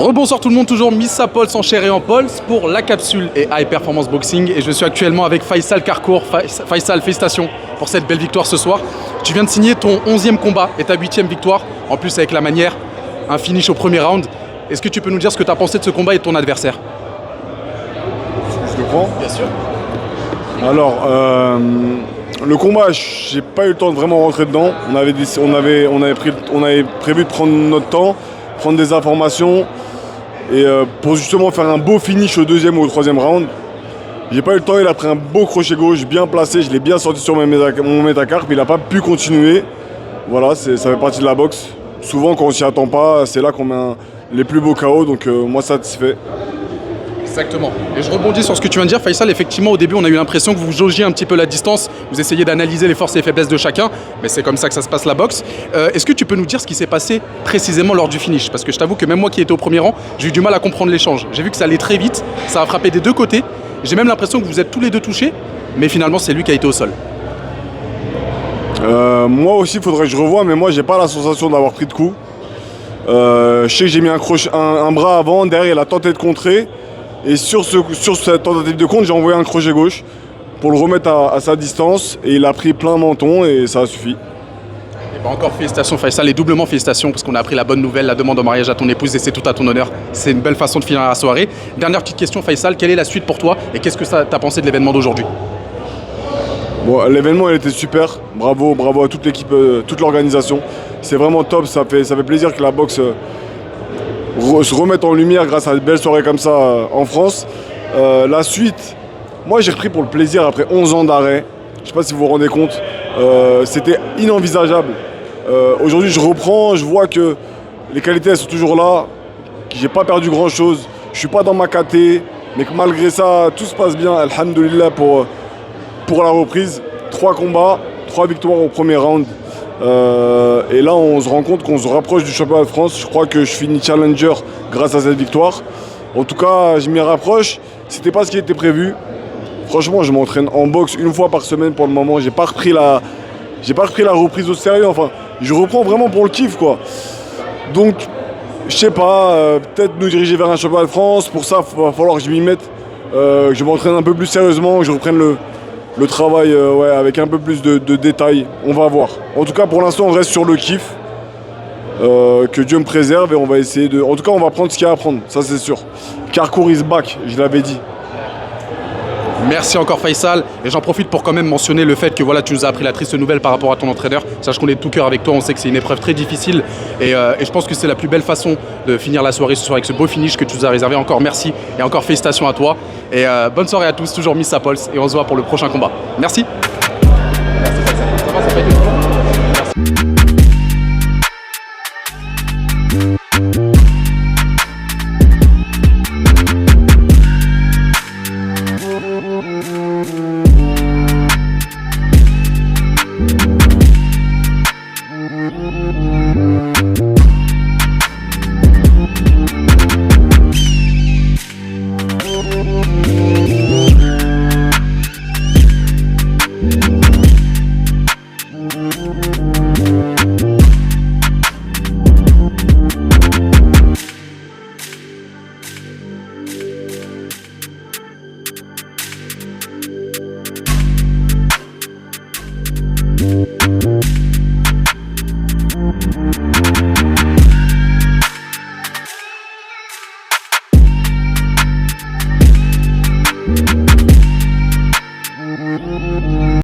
Rebonsoir tout le monde, toujours Missa Pulse en chair et en pulse pour la capsule et High Performance Boxing. Et je suis actuellement avec Faisal Karkour. Faisal, félicitations pour cette belle victoire ce soir. Tu viens de signer ton 11e combat et ta 8e victoire. En plus avec la manière, un finish au premier round. Est-ce que tu peux nous dire ce que tu as pensé de ce combat et de ton adversaire? Je le prends. Bien sûr. Alors, le combat, j'ai pas eu le temps de vraiment rentrer dedans. On avait prévu de prendre notre temps, prendre des informations et pour justement faire un beau finish au 2e ou au 3e round. J'ai pas eu le temps, il a pris un beau crochet gauche bien placé, je l'ai bien sorti sur mon métacarpe, il n'a pas pu continuer. Voilà, ça fait partie de la boxe. Souvent quand on s'y attend pas, c'est là qu'on met les plus beaux KO, donc moi satisfait. Exactement. Et je rebondis sur ce que tu viens de dire, Faisal. Effectivement, au début, on a eu l'impression que vous jaugiez un petit peu la distance, vous essayez d'analyser les forces et les faiblesses de chacun, mais c'est comme ça que ça se passe la boxe. Est-ce que tu peux nous dire ce qui s'est passé précisément lors du finish? Parce que je t'avoue que même moi qui étais au premier rang, j'ai eu du mal à comprendre l'échange. J'ai vu que ça allait très vite, ça a frappé des deux côtés. J'ai même l'impression que vous êtes tous les deux touchés, mais finalement, c'est lui qui a été au sol. Moi aussi, il faudrait que je revoie, mais moi, j'ai pas la sensation d'avoir pris de coup. Je sais que j'ai mis un bras avant, derrière, il a tenté de contrer. Et sur cette tentative de contre, j'ai envoyé un crochet gauche pour le remettre à sa distance. Et il a pris plein menton et ça a suffi. Et ben encore félicitations Faisal, et doublement félicitations parce qu'on a appris la bonne nouvelle, la demande en mariage à ton épouse et c'est tout à ton honneur. C'est une belle façon de finir la soirée. Dernière petite question Faisal, quelle est la suite pour toi et qu'est-ce que tu as pensé de l'événement d'aujourd'hui? Bon, l'événement il était super, bravo à toute l'équipe, toute l'organisation. C'est vraiment top, ça fait plaisir que la boxe se remette en lumière grâce à de belles soirées comme ça en France. La suite, moi j'ai repris pour le plaisir après 11 ans d'arrêt. Je ne sais pas si vous vous rendez compte, c'était inenvisageable. Aujourd'hui je reprends, je vois que les qualités elles sont toujours là, que j'ai pas perdu grand chose, je suis pas dans ma caté, mais que malgré ça tout se passe bien, alhamdoulilah pour la reprise. 3 combats, 3 victoires au premier round. Et là on se rend compte qu'on se rapproche du championnat de France. Je crois que je finis challenger grâce à cette victoire. En tout cas je m'y rapproche. C'était pas ce qui était prévu. Franchement je m'entraîne en boxe une fois par semaine pour le moment. J'ai pas repris la reprise au sérieux. Enfin je reprends vraiment pour le kiff quoi. Donc je sais pas, peut-être nous diriger vers un championnat de France. Pour ça il va falloir que je m'y mette, que je m'entraîne un peu plus sérieusement, que je reprenne le travail avec un peu plus de détails, on va voir. En tout cas, pour l'instant, on reste sur le kiff. Que Dieu me préserve et on va essayer de... En tout cas, on va prendre ce qu'il y a à prendre, ça c'est sûr. Karkour is back, je l'avais dit. Merci encore Faisal, et j'en profite pour quand même mentionner le fait que voilà, tu nous as appris la triste nouvelle par rapport à ton entraîneur. Sache qu'on est de tout cœur avec toi, on sait que c'est une épreuve très difficile et je pense que c'est la plus belle façon de finir la soirée ce soir avec ce beau finish que tu nous as réservé. Encore merci et encore félicitations à toi et bonne soirée à tous, toujours Missa Pulse et on se voit pour le prochain combat. Merci. Merci Faisal. Ça va, ça fait du temps. Merci.